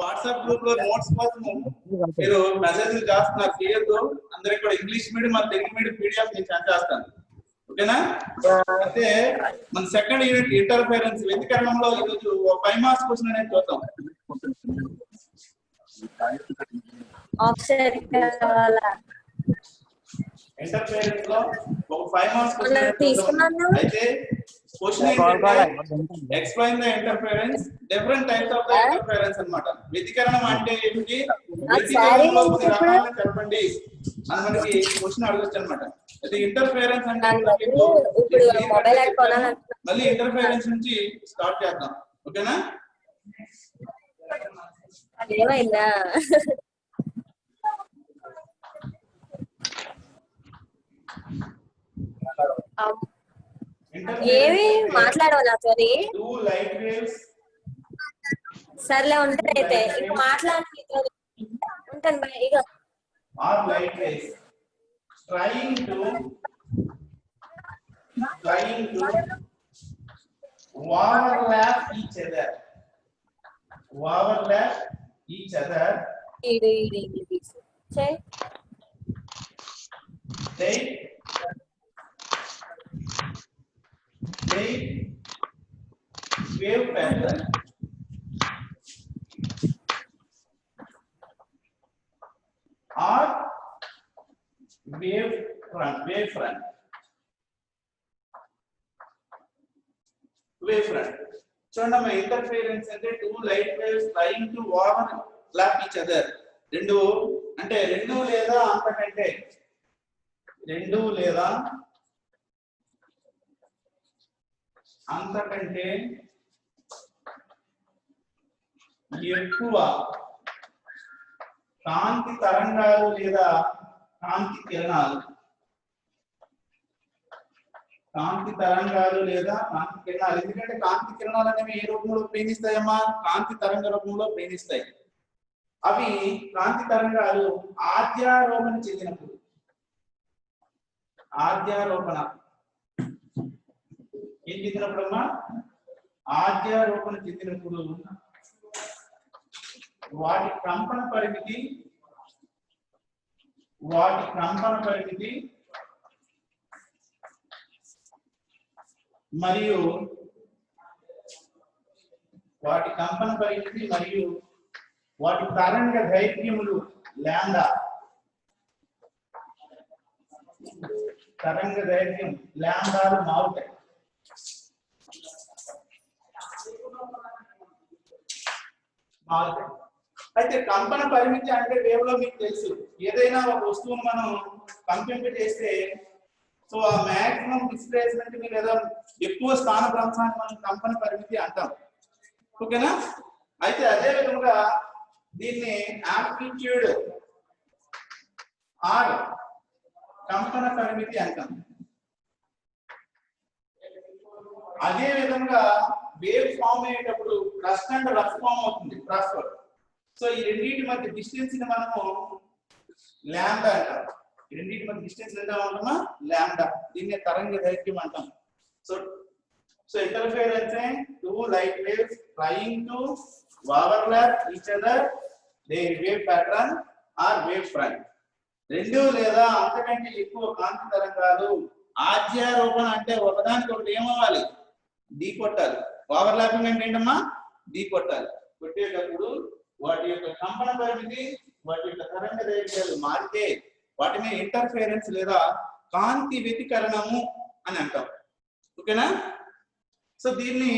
WhatsApp group లో notes కోసం మీరు మెసేజ్లు చేస్తున్నారు, చేయొద్దు. అందరికి కూడా ఇంగ్లీష్ మీడియం మరి తెలుగు మీడియం పీడిఎఫ్ నేను సెండ్ చేస్తాను, ఓకేనా? అయితే మన సెకండ్ యూనిట్ ఇంటర్ఫిరెన్స్ వ్యతికరణంలో ఈరోజు 5 మార్క్స్ క్వశ్చన్ అనేది చూద్దాం. ఇంటర్ఫిరెన్స్ లో ఒక 5 మార్క్స్ క్వశ్చన్ అయితే క్వశ్చన్ ఏంటంటే explain the interference, different types of the interference అన్నమాట. వ్యతికరణం అంటే ఏమిటి, వ్యతికరణంలో కొన్ని రకాలను తెలపండి అని మనకి క్వశ్చన్ అడగొచ్చు అన్నమాట. అయితే ఇంటర్ఫిరెన్స్ అంటే మళ్ళీ ఇంటర్ఫిరెన్స్ నుంచి స్టార్ట్ చేద్దాం, ఓకేనా? ఏమైందా? ఏమి మాట్లాడవు నాతోని. సర్లే ఉంటుంది అయితే ఇంకా మాట్లాడి ఉంటాను. ఇక overlap each other. Say wave pattern or wave front. చూడండి, ఇంటర్ఫిరెన్స్ అంటే 2 light waves trying to overlap each other. రెండు అంటే రెండు లేదా అంతకంటే ఎక్కువ కాంతి తరంగాలు లేదా కాంతి కిరణాలు ఎందుకంటే కాంతి కిరణాలు అనేవి ఏ రూపంలో ప్రయాణిస్తాయమ్మా? కాంతి తరంగ రూపంలో ప్రయాణిస్తాయి. అవి కాంతి తరంగాలు ఆద్యారోపణ చెందినప్పుడు వాటి కంపన పరిమితి మరియు వాటి తరంగ దైర్ఘ్యములు లాండాలు మారుతాయి. అయితే కంపన పరిమితి అంటే వేవ్ లో మీకు తెలుసు, ఏదైనా ఒక వస్తువును మనం కంపింప చేస్తే సో ఆ మాక్సిమం డిస్ప్లేస్మెంట్ లేదా ఎక్కువ స్థాన భ్రంశాన్ని మనం కంపన పరిమితి అంటాం, ఓకేనా? అయితే అదే విధంగా దీన్ని యాంప్లిట్యూడ్ ఆర్ కంపన పరిమితి అంటాం. అదే విధంగా వేవ్ ఫామ్ అయ్యేటప్పుడు క్రస్ట్ అండ్ రఫ్ ఫామ్ అవుతుంది, ట్రాన్స్ఫర్. సో ఈ రెండింటి మధ్య డిస్టెన్స్ ని మనము లాంబ్డా అంటాం. రెండింటి మధ్య డిస్టెన్స్ ఎంత ఉంటామా? లాంబ్డా. దీన్ని తరంగ దైర్ఘ్యం అంటాం. So interference A 2 light waves trying to overlap each other, their wave pattern or wave front. రెండు లేదా అంతకంటే ఎక్కువ కాంతి తరంగాలు ఆద్యారోపణ అంటే ఒకదానికొకటి ఏమవ్వాలి? ఢీ కొట్టాలి. ఓవర్లాపింగ్ అంటే ఏంటమ్మా? ఢీ కొట్టాలి. కొట్టేటప్పుడు వాటి యొక్క కంపన పరిమితి, వాటి యొక్క తరంగ దైర్ఘ్యాలు మారితే వాటిని ఇంటర్ఫిరెన్స్ లేదా కాంతి వ్యతికరణము అని అంటాం, ఓకేనా? సో దీన్ని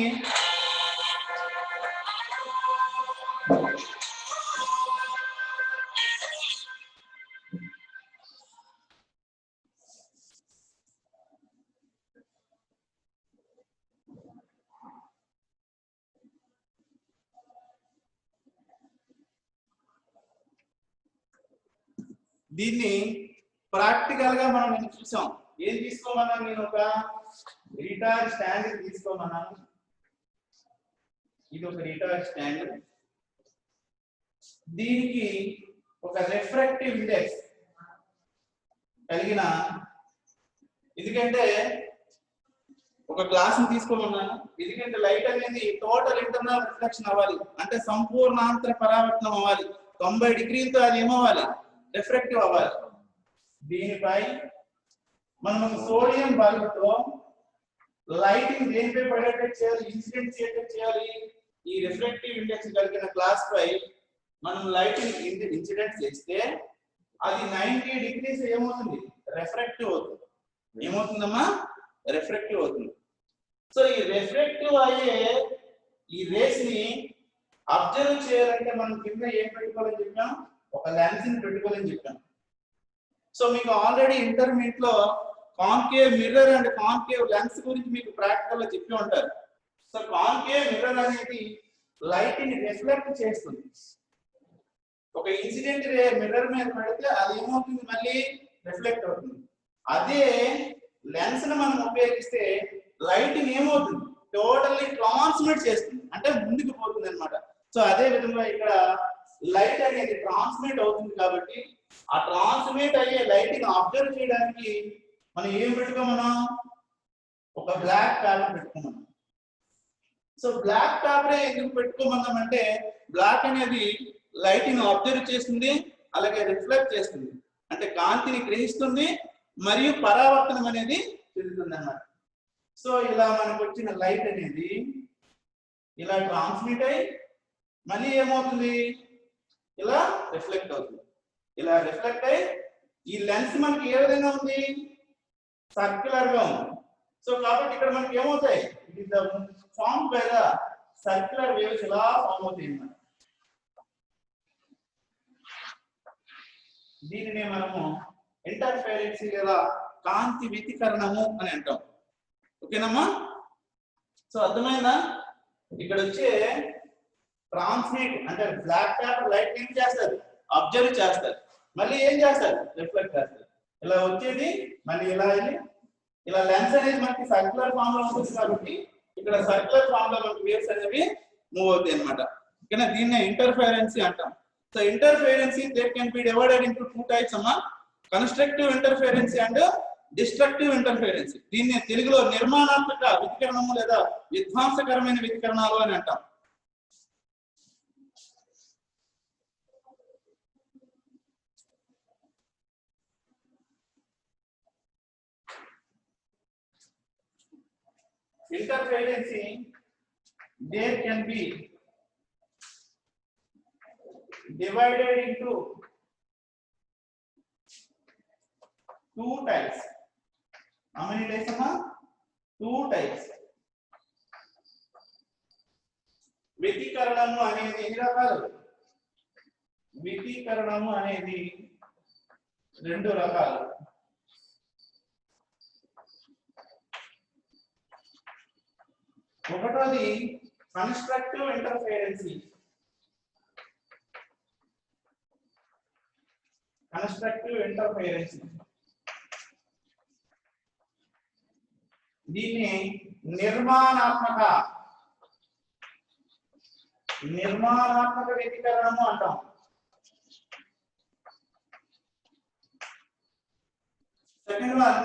ప్రాక్టికల్ గా మనం నేను చూసాం. ఏం తీసుకోమన్నాను? నేను ఒక రిటార్ స్టాండ్ తీసుకోమన్నాను. ఇది ఒక రిటార్ స్టాండ్. దీనికి ఒక రిఫ్రాక్టివ్ ఇండెక్స్ కలిగిన, ఎందుకంటే ఒక గ్లాస్ ని తీసుకోమన్నాను. ఎందుకంటే లైట్ అనేది టోటల్ ఇంటర్నల్ రిఫ్లెక్షన్ అవ్వాలి, అంటే సంపూర్ణాంతర పరావర్తనం అవ్వాలి, 90 డిగ్రీలతో అది ఏమవ్వాలి, రిఫ్రాక్టివ్ అవ్వాలి. దీనిపై మనం సోడియం బల్బుతో లైటింగ్ దేనిపై పడేటట్టు చేయాలి, ఇన్సిడెంట్ చేసేటట్టు చేయాలి. ఈ రిఫ్రాక్టివ్ ఇండెక్స్ కలిగిన గ్లాస్ పై మనం లైటింగ్ ఇన్సిడెంట్ చేస్తే అది 90 డిగ్రీస్ ఏమవుతుంది, రిఫ్రాక్టివ్ అవుతుంది. ఏమవుతుందమ్మా, రిఫ్రాక్టివ్ అవుతుంది. సో ఈ రిఫ్రాక్టివ్ అయ్యే ఈ రేస్ ని అబ్జర్వ్ చేయాలంటే మనం కింద ఏం పెట్టుకోవాలని చెప్పాం, ఒక లెన్స్ ని పెట్టుకోవాలని చెప్పాం. సో మీకు ఆల్రెడీ ఇంటర్మీడియట్ లో concave mirror and concave lens గురించి మీకు ప్రాక్టికల్ లో చెప్పి ఉంటారు. సో కాన్కేవ్ మిర్రర్ అనేది లైట్ ని రిఫ్లెక్ట్ చేస్తుంది. ఒక ఇన్సిడెంట్ రే మిర్రర్ మీద పెడితే అది ఏమవుతుంది, మళ్ళీ రిఫ్లెక్ట్ అవుతుంది. అదే లెన్స్ ని మనం ఉపయోగిస్తే లైట్ ఏమవుతుంది, టోటల్లీ ట్రాన్స్మిట్ చేస్తుంది, అంటే ముందుకు పోతుంది అన్నమాట. సో అదే విధంగా ఇక్కడ లైట్ అనేది ట్రాన్స్మిట్ అవుతుంది కాబట్టి ఆ ట్రాన్స్మిట్ అయ్యే లైట్ ని అబ్జర్వ్ చేయడానికి మనం ఏం పెట్టుకోమన్నాం, ఒక బ్లాక్ పేపర్ పెట్టుకున్నాం. సో బ్లాక్ పేపరే ఎందుకు పెట్టుకోమన్నాం అంటే బ్లాక్ అనేది లైట్ ని అబ్జర్వ్ చేస్తుంది, అలాగే రిఫ్లెక్ట్ చేస్తుంది, అంటే కాంతిని గ్రహిస్తుంది మరియు పరావర్తనం అనేది జరుగుతుంది అన్నమాట. సో ఇలా మనకు వచ్చిన లైట్ అనేది ఇలా ట్రాన్స్మిట్ అయ్యి మళ్ళీ ఏమవుతుంది, ఇలా రిఫ్లెక్ట్ అవుతుంది. ఇలా రిఫ్లెక్ట్ అయ్యి ఈ లెన్స్ మనకి ఏ విధంగా ఉంది, సర్క్యులర్ గా ఉంది. సో కాబట్టి ఇక్కడ మనకి ఏమవుతాయి, it is the form by the circular waves, ఇలా ఫార్మ్ అవుతాయి అన్నమాట. దీనినే మనము ఇంటర్ఫెరెన్సీ లేదా కాంతి వ్యతికరణము అని అంటాం. ఓకేనమ్మా? సో అర్థమైందా? ఇక్కడ వచ్చే ట్రాన్స్మిట్ అంటే బ్లాక్ పేపర్ లైట్ ఏం చేస్తారు, అబ్జర్వ్ చేస్తారు, మళ్ళీ ఏం చేస్తారు, రిఫ్లెక్ట్ చేస్తారు. ఇలా వచ్చేది మళ్ళీ ఇలా వెళ్ళి ఇలా లెన్స్ అనేది మనకి సర్క్యులర్ ఫామ్ లో ఉంటుంది కాబట్టి ఇక్కడ సర్క్యులర్ ఫామ్ లో మనకి వేవ్స్ అనేవి మూవ్ అవుతాయి అన్నమాట. ఓకేనా? దీన్నే ఇంటర్ఫెరెన్సీ అంటాం. So interference there can be divided into 2 types అమ్మా, constructive interference and destructive interference. దీన్ని తెలుగులో నిర్మాణాత్మక వ్యతికరణము లేదా విధ్వంసకరమైన వ్యతికరణాలు అని అంటాం. Interference, there can be divided into 2 types. How many types, amma? 2 types. వ్యతికరణము అనేది ఎన్ని రకాలు, వ్యతికరణము అనేది 2 రకాలు. ఒకటోది కన్స్ట్రక్టివ్ ఇంటర్ఫెరెన్సీ. కన్స్ట్రక్టివ్ ఇంటర్ఫెరెన్సీ దీన్ని నిర్మాణాత్మక వ్యతికరణము అంటాం. Second one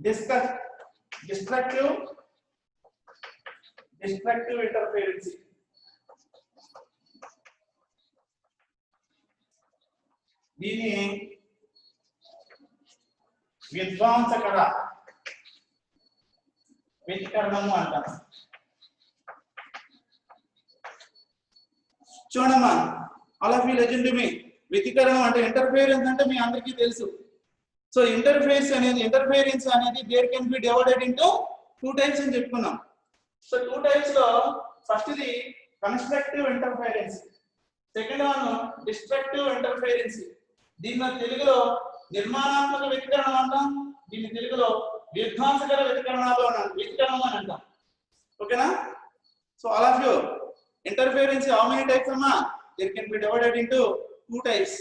destructive interference. దీన్ని విధ్వంసకర వ్యతికరణము అంటాం. చూడమ్మా, all of you listen to me. వ్యతికరణం అంటే ఇంటర్ఫియరెన్స్ అంటే మీ అందరికీ తెలుసు. సో ఇంటర్ఫేరెన్స్ అనేది there can be divided into 2 types అని చెప్పుకున్నాం. సో 2 టైప్స్ లో ఫస్ట్ ఇది constructive interference, second one destructive interference. దీన్ని తెలుగులో నిర్మాణాత్మక వ్యతికరణం అంటాం, దీన్ని తెలుగులో విధ్వంసకర వ్యతికరణం అని అంటాం. ఓకేనా? So all of you, interference how many types అమ్మా, there can be divided into 2 types.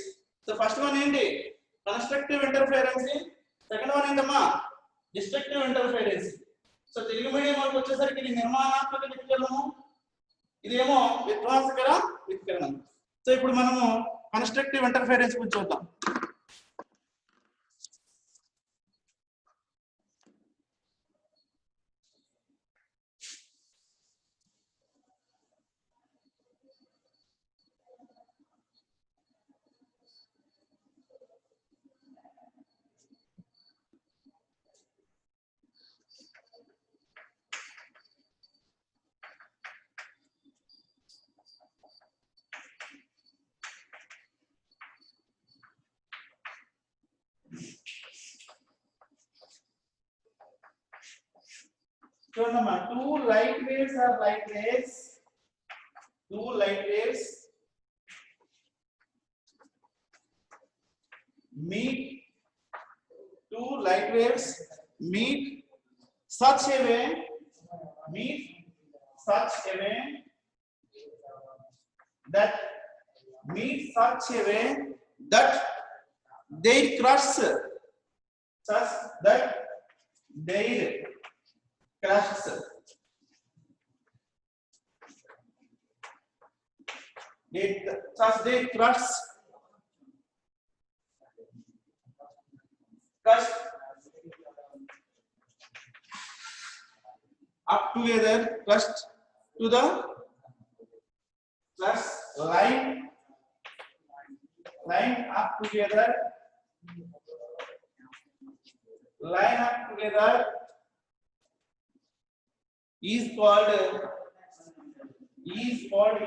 So first one ఏంటి, కన్స్ట్రక్టివ్ ఇంటర్ఫెరెన్స్, సెకండ్ వన్ ఏంటమ్మా, destructive interference. So Telugu medium వాళ్ళకి వచ్చేసరికి ఇది నిర్మాణాత్మక వ్యతికరణము, ఇదేమో విధ్వంసకర వ్యతికరణం. సో ఇప్పుడు మనము కన్స్ట్రక్టివ్ ఇంటర్ఫెరెన్స్ గురించి చూద్దాం. చూడమ్మా, two light waves are light waves. Two light waves meet. Two light waves meet such a way. Meet such a way that they crush. Such that they crush. They crush up together, crushed to the plus line up together, is called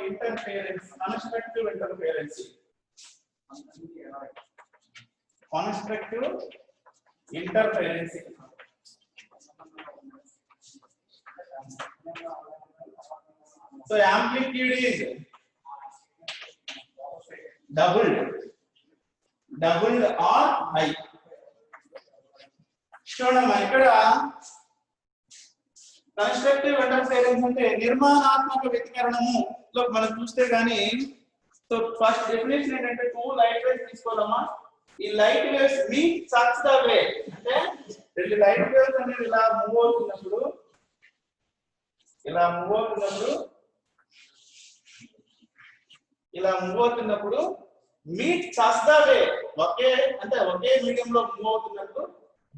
interference, constructive interference. Constructive interference. So amplitude is doubled or high. చూడమ్మా, ఇక్కడ constructive interference అంటే నిర్మాణాత్మక వ్యతికరణము లో మనం చూస్తే గానీ, so first definition ఏంటంటే two light waves తీసుకోవాలమ్మా. ఈ light waves meet such the way, అంటే రెండు లైట్ వేవ్స్ అనేవి ఇలా మూవ్ అవుతున్నప్పుడు meet such the way, okay medium లో మూవ్ అవుతున్నప్పుడు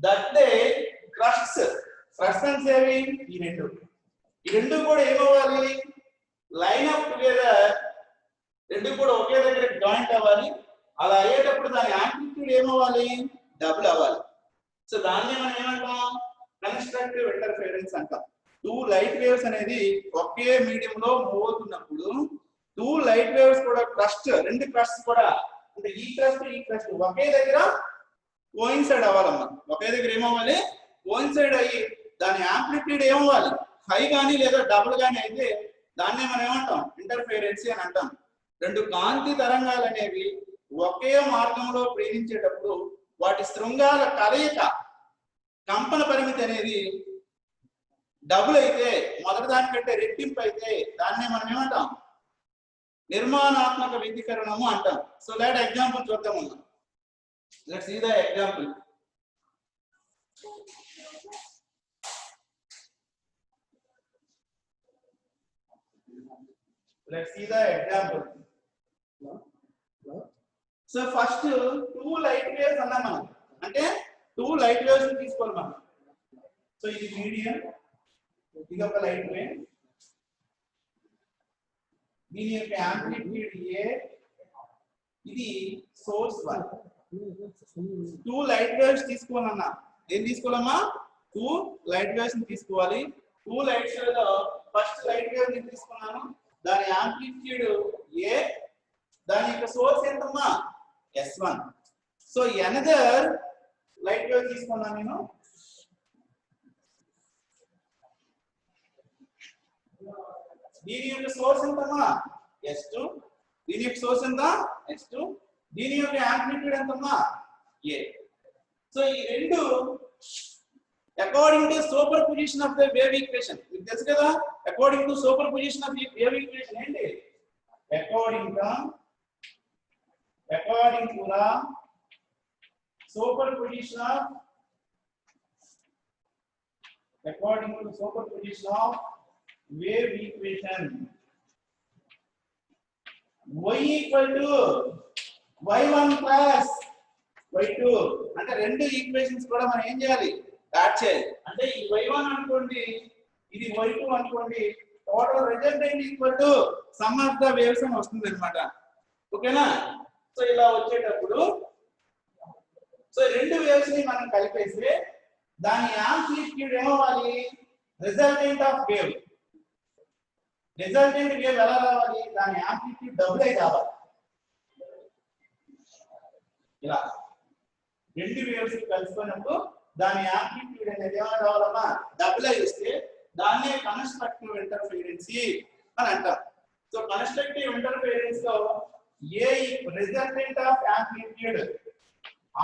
దట్ దే క్రష్. క్రషన్స్ ఏవి? ఈ రెండు కూడా ఏమవ్వాలి? లైన్ అప్ టుగెదర్, రెండు కూడా ఒకే దగ్గర జాయింట్ అవ్వాలి. అలా అయ్యేటప్పుడు దాని యాంప్లిట్యూడ్ ఏమవ్వాలి? డబుల్ అవ్వాలి. సో దాన్ని మనం ఏమంటాం? కన్స్ట్రక్టివ్ ఇంటర్ఫిరెన్స్ అంటాం. టూ లైట్ వేవ్స్ అనేది ఒకే మీడియం లో మూవ్ అవుతున్నప్పుడు టూ లైట్ వేవ్స్ కూడా రెండు క్రస్ట్ కూడా, అంటే ఈ క్రస్ట్ ఒకే దగ్గర కోయిన్సైడ్ అవ్వాలమ్మా. ఒకే దగ్గర ఏమవ్వాలి? కోయిన్సైడ్ అయ్యి దాని యాంప్లిట్యూడ్ ఏమవ్వాలి? హై కానీ లేదా డబుల్ కానీ అయితే దాన్నే మనం ఏమంటాం? ఇంటర్ఫిరెన్స్ అని అంటాం. రెండు కాంతి తరంగాలు అనేవి ఒకే మార్గంలో ప్రయాణించేటప్పుడు వాటి శృంగాల కలయిక కంపన పరిమితి అనేది డబుల్ అయితే, మొదటి దానికంటే రెట్టింపు అయితే దాన్నే మనం ఏమంటాం? నిర్మాణాత్మక వ్యతికరణము అంటాం. సో లెట్ ఎగ్జాంపుల్ చూద్దాం. Let's see the example. So first two light waves అన్నా మనం, అంటే టూ లైట్ వేవ్స్ తీసుకోవాలి మనం. సో ఇది మీడియం, ఇది ఒక లైట్ వేవ్, దీని యొక్క యాంప్లిట్యూడ్ ఏ, ఇది సోర్స్ 1. టూ లైట్ వేవ్స్ తీసుకోవాలన్నా ఏం తీసుకోవాలమ్మా? టూ లైట్ వేవ్స్ ని తీసుకోవాలి. టూ లైట్స్ లో ఫస్ట్ లైట్ వేవ్ ని తీసుకున్నాను, దాని యాంప్లిట్యూడ్ ఏ, దాని యొక్క సోర్స్ ఎంతమ్మా? S1. So another light wave తీసుకున్నాను నేను, దీని యొక్క సోర్స్ ఎంతమ్మా? S2. దీని యొక్క సోర్స్ ఎంత? S2. దీని యొక్క యాంప్లిట్యూడ్ ఎంతమ్మా? A. సో ఈ రెండు according to superposition of the wave equation, మీకు తెలుసు కదా according to superposition of wave equation ఏంటి? According to the superposition of wave equation, y equal to y1 plus y2. అంటే రెండు equations కూడా మనం ఏం చేయాలి? యాడ్ చేయాలి. అంటే ఈ y1 అనుకోండి, ఇది y2 అనుకోండి, total resultant equal to some of the waves అని వస్తుంది అన్నమాట. ఓకేనా? సో ఇలా వచ్చేటప్పుడు సో రెండు వేవ్స్ ని మనం కలిపేస్తే దాని యాంప్లిట్యూడ్ ఏమవ్వాలి? Resultant of wave. Resultant wave ఎలా రావాలి? దాని యాంప్లిట్యూడ్ డబుల్ అయి రావాలి. ఇలా రెండు వేవ్స్ కలిసిపోయినప్పుడు దాని యాంప్లిట్యూడ్ అనేది ఏమైనా రావాలమ్మా? డబుల్ అయి వస్తే దాన్నే కన్స్ట్రక్టివ్ ఇంటర్ఫిరెన్సీ అని అంటాం. సో కన్స్ట్రక్టివ్ ఇంటర్ఫిరెన్స్ లో a resultant of amplitude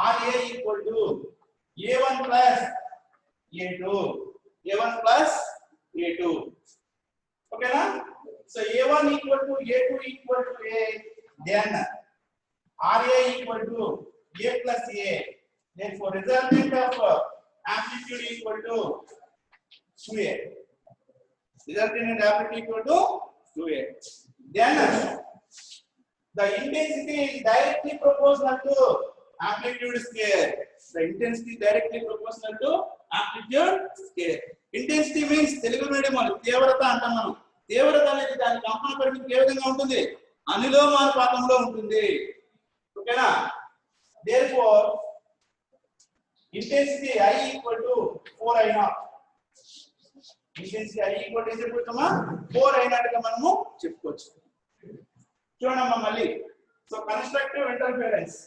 RA equal to A1 plus A2 A1 plus A2 ఓకేనా. So A1 equal to A2 equal to A, then RA equal to A plus A, therefore resultant of amplitude equal to 2A. Resultant amplitude equal to 2A. Then the intensity is directly proportional to amplitude square. The intensity directly proportional to amplitude square. Intensity means Telugu medium వాళ్ళు తీవ్రత అంటాం మనం. తీవ్రత అనేది దాని కంపన పరిమితి ఏ విధంగా ఉంటుంది? అనులోమానుపాతంలో ఉంటుంది. ఓకేనా. Therefore intensity I equal to 4I0. intensity I equal to చెప్పుకోవచ్చమా 4I0 గా మనము చెప్పుకోవచ్చు. చూడమ్మా మళ్ళీ. So constructive interference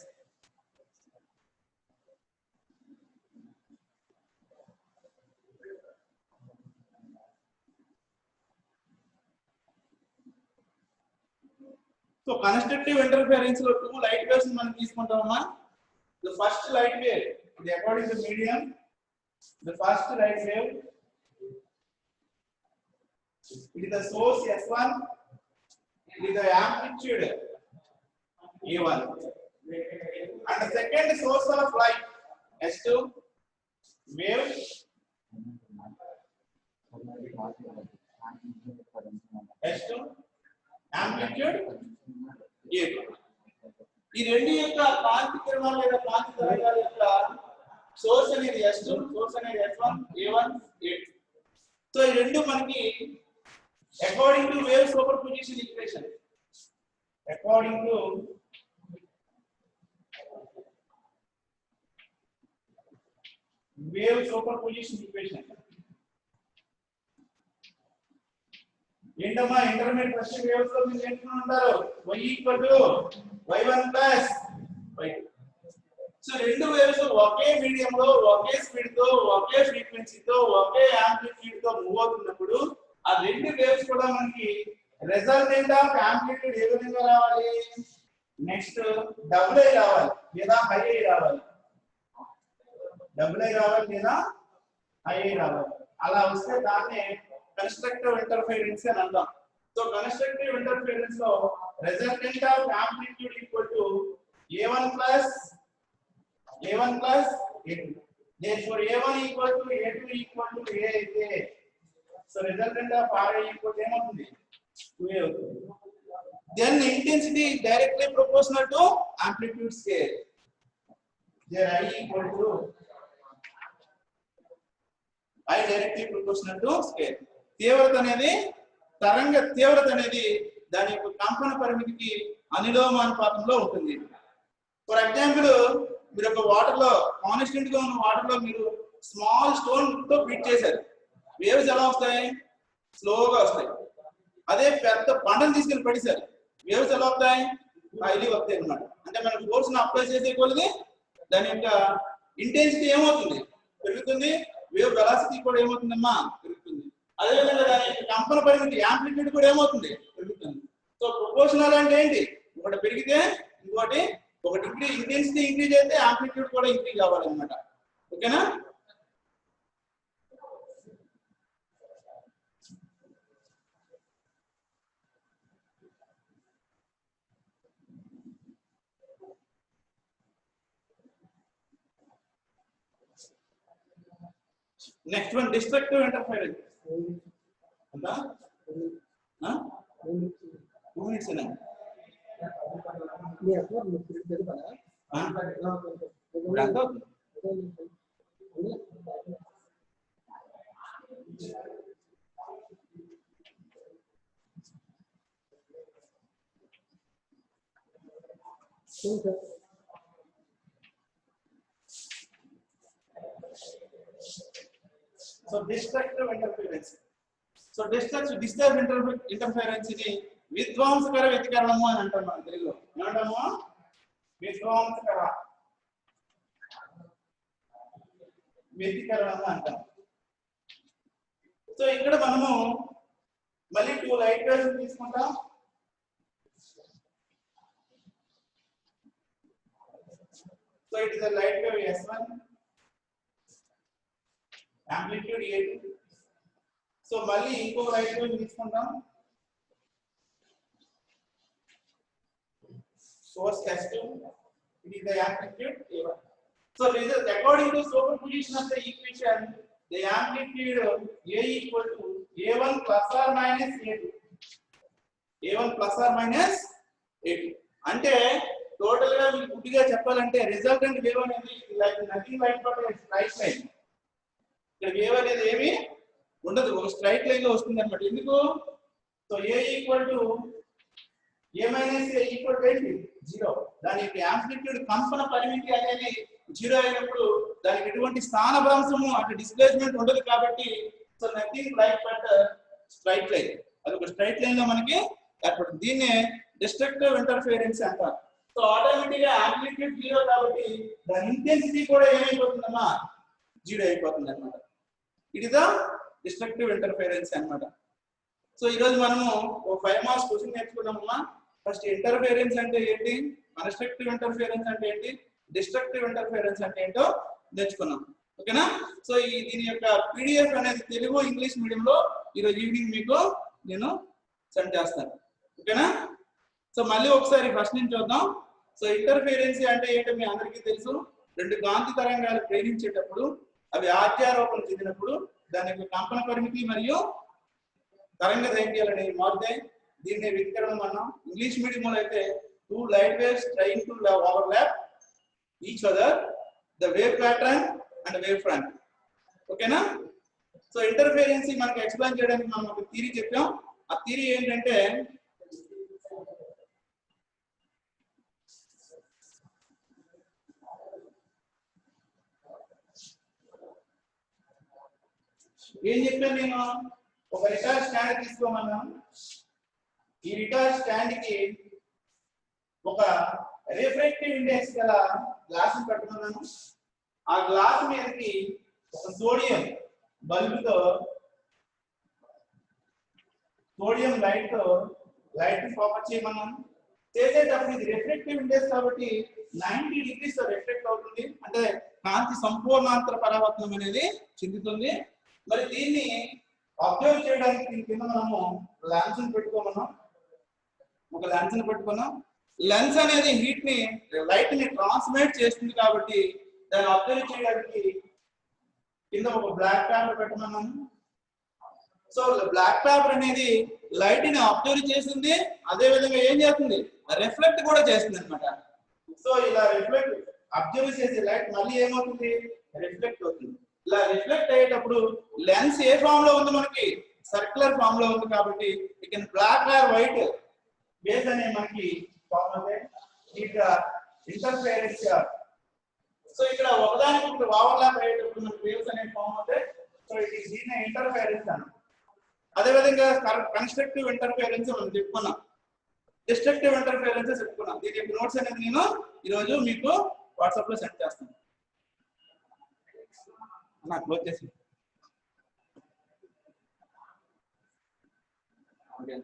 so constructive interference లో 2 లైట్ వేవ్స్ మనం తీసుకుంటామమ్మా. The first light wave, according to medium, the first light wave, it is the source S1, it is the amplitude A1, and the second source of light S2, wave S2, amplitude A2. ఈ రెండు యొక్క కాంతి కిరణాల లేదా కాంతి తరంగాల యొక్క source అనేది S2, source అనేది S1, A1, A2. So ఈ రెండు మనకి according to wave super position equation, according to wave super position equation ఏంటమ్మా ఇంటర్మీడియట్ ఫస్ట్ వేవ్స్ లో మీరు ఏంటని ఉంటారు? y equal to y1 plus y2. So రెండు వేవ్స్ ఒకే మీడియం లో ఒకే స్పీడ్ తో ఒకే ఫ్రీక్వెన్సీతో ఒకే యాంప్లిట్యూడ్ తో మూవ్ అవుతున్నప్పుడు ఆ రెండు వేవ్స్ కూడా మనకి రిజల్టెంట్ ఆఫ్ యాంప్లిట్యూడ్ ఏ విధంగా రావాలి? నెక్స్ట్ డబుల్ ఐ రావాలి లేదా హై ఐ రావాలి. డబుల్ ఐ రావాలి లేదా హై ఐ రావాలి. అలా వస్తే దాన్నే కన్స్ట్రక్టివ్ ఇంటర్ఫిరెన్స్ అని అంటాం. సో కన్స్ట్రక్టివ్ ఇంటర్ఫిరెన్స్ లో resultant of amplitude equal to A1 plus A2. Therefore A1 equal to A2 equal to A అయితే so resultant of RA equal to ఏమవుతుంది? 2A అవుతుంది. Then intensity is directly proportional to amplitude scale. There I equal to I directly proportional to scale. తీవ్రత అనేది తరంగ తీవ్రత అనేది దాని యొక్క కంపన పరిమితికి అనులోమానుపాతంలో ఉంటుంది. ఫర్ ఎగ్జాంపుల్ మీరు ఒక వాటర్ లో కాన్స్టెంట్ గా ఉన్న వాటర్ లో మీరు స్మాల్ స్టోన్ తో బీట్ చేశారు, వేవ్స్ ఎలా వస్తాయి? స్లోగా వస్తాయి. అదే పెద్ద బండను తీసుకెళ్లి పడేశారు, వేవ్స్ ఎలా వస్తాయి? హైలీ వస్తాయి అన్నమాట. అంటే మనం ఫోర్స్ ని అప్లై చేసే కొలది దాని యొక్క ఇంటెన్సిటీ ఏమవుతుంది? పెరుగుతుంది. వేవ్ వెలాసిటీ కూడా ఏమవుతుందమ్మా? పెరుగుతుంది. అదేవిధంగా దాని యొక్క కంపన పరిమితి యాంప్లిట్యూడ్ కూడా ఏమవుతుంది? పెరుగుతుంది. సో ప్రపోర్షనల్ అంటే ఏంటి? ఒకటి పెరిగితే ఇంకోటి ఒకటి ఇంటెన్సిటీ ఇంక్రీజ్ అయితే యాంప్లిట్యూడ్ కూడా ఇంక్రీజ్ అవ్వాలన్నమాట. ఓకేనా? Next one destructive interference. అంతా 2 minutes ఏనా? So destructive interference. So destructive interference ini విధ్వంసకర వ్యతికరణము అని అంటాం మనం తెలుగులో. ఏమంటాము? విధ్వంసకర వ్యతికరణం అంటాం. సో ఇక్కడ మనము మళ్ళీ 2 లైట్ వేవ్స్ తీసుకుంటాం. So it is a light wave S1, amplitude A2. So మళ్ళీ ఇంకో లైట్ వేవ్ తీసుకుంటాం. Source S2, it is the amplitude A1. So result according to superposition of the equation, the amplitude A equal to A1 plus or minus A2. A1 plus or minus A2. అంటే total గా మీకు గుడ్డిగా చెప్పాలంటే resultant wave అనేది like nothing like but straight line. ఇక్కడ wave అనేది ఏమి ఉండదు, ఒక స్ట్రైట్ లైన్ లో వస్తుంది అన్నమాట. ఎందుకు? So A equal to A minus A equal to ఏంటి? 0. దాని యొక్క యాంప్లిట్యూడ్ కంపన పరిమితి అనేది 0 అయినప్పుడు దానికి ఎటువంటి స్థానభ్రంశము అంటే డిస్ప్లేస్మెంట్ ఉండదు కాబట్టి so nothing like but straight line. అది ఒక స్ట్రైట్ లైన్ లో మనకి ఏర్పడుతుంది. దీన్నే డిస్ట్రక్టివ్ ఇంటర్ఫియరెన్స్ అంటారు. సో ఆటోమేటిక్ గా యాంప్లిట్యూడ్ 0 కాబట్టి దాని ఇంటెన్సిటీ కూడా ఏమైపోతుందమ్మా? 0 అయిపోతుంది అన్నమాట. It is the destructive interference అన్నమాట. సో ఈ రోజు మనము ఒక 5 మార్క్స్ క్వశ్చన్ నేర్చుకున్నామమ్మా. ఫస్ట్ ఇంటర్ఫియరెన్స్ అంటే ఏంటి, కన్స్ట్రక్టివ్ ఇంటర్ఫియరెన్స్ అంటే ఏంటి, డిస్ట్రక్టివ్ ఇంటర్ఫియరెన్స్ అంటే ఏంటో నేర్చుకున్నాం. ఓకేనా? సో ఈ దీని యొక్క పీడిఎఫ్ అనేది తెలుగు ఇంగ్లీష్ మీడియంలో ఈరోజు ఈవినింగ్ మీకు నేను సెండ్ చేస్తాను. ఓకేనా? సో మళ్ళీ ఒకసారి ఫస్ట్ నుంచి చూద్దాం. సో ఇంటర్ఫియరెన్స్ అంటే ఏంటో మీ అందరికీ తెలుసు. 2 కాంతి తరంగాలు ప్రేరించేటప్పుడు అవి ఆధ్యారోపణ చెందినప్పుడు దాని యొక్క కంపన పరిమితి మరియు తరంగ దైర్ఘ్యాలు అనేవి మారుతాయి. దీన్ని వికరణం అన్నాం. ఇంగ్లీష్ మీడియంలో అయితే 2 light waves trying to overlap each other, the wave pattern and wave front. ఓకేనా? సో ఇంటర్ఫియరెన్స్ మనకి ఎక్స్ప్లెయిన్ చేయడానికి మనం ఒక థియరీ చెప్పాం. ఆ థియరీ ఏంటంటే ఏం చెప్పాను నేను, ఒక రిటార్డ్ స్టాండ్ తీసుకోమన్నాను. ఈ రిటార్డ్ స్టాండ్ కి ఒక రిఫ్రాక్టివ్ ఇండెక్స్ గల గ్లాస్ పెట్టుకున్నాను. ఆ గ్లాస్ మీదకి ఒక సోడియం బల్బుతో సోడియం లైట్ ఫోకస్ చేయమన్నాను. చేసేటప్పుడు ఇది రిఫ్రాక్టివ్ ఇండెక్స్ కాబట్టి 90 degrees రిఫ్లెక్ట్ అవుతుంది, అంటే కాంతి సంపూర్ణాంతర పరావర్తనం అనేది చెందుతుంది. మరి దీన్ని అబ్జర్వ్ చేయడానికి దీని కింద మనము లెన్స్ పెట్టుకోమన్నాం. ఒక లెన్స్ పెట్టుకున్నాం. లెన్స్ అనేది హీట్ ని లైట్ ని ట్రాన్స్మిట్ చేస్తుంది కాబట్టి దాన్ని అబ్జర్వ్ చేయడానికి కింద ఒక బ్లాక్ పేపర్ పెట్టమన్నాము. సో బ్లాక్ పేపర్ అనేది లైట్ ని అబ్జర్వ్ చేస్తుంది, అదే విధంగా ఏం చేస్తుంది, రిఫ్లెక్ట్ కూడా చేస్తుంది అన్నమాట. సో ఇలా రిఫ్లెక్ట్ అబ్జర్వ్ చేసే లైట్ మళ్ళీ ఏమవుతుంది, రిఫ్లెక్ట్ అవుతుంది. ఇలా రిఫ్లెక్ట్ అయ్యేటప్పుడు లెన్స్ ఏ ఫామ్ లో ఉంది, మనకి సర్క్యులర్ ఫామ్ లో ఉంది కాబట్టి ఇక్కడ బ్లాక్ ఆర్ వైట్ బేస్ అనే మనకి ఫామ్ అవుతాయి. ఇక్కడ ఇంటర్ఫియరెన్స్. సో ఇక్కడ ఒకదానికి ఒకటి ఓవర్లాప్ అయ్యేటప్పుడు మనకి వేవ్స్ అనే ఫామ్ అవుతాయి. సో ఇది దీన్ని ఇంటర్ఫియరెన్స్ అన్న. అదే విధంగా కన్స్ట్రక్టివ్ ఇంటర్ఫియరెన్స్ మనం చెప్పుకున్నాం, డిస్ట్రక్టివ్ ఇంటర్ఫియరెన్స్ చెప్పుకున్నాం. దీని యొక్క నోట్స్ అనేది నేను ఈరోజు మీకు వాట్సాప్ లో సెండ్ చేస్తాను. నాకు క్లోజ్ చేసి ఓకే.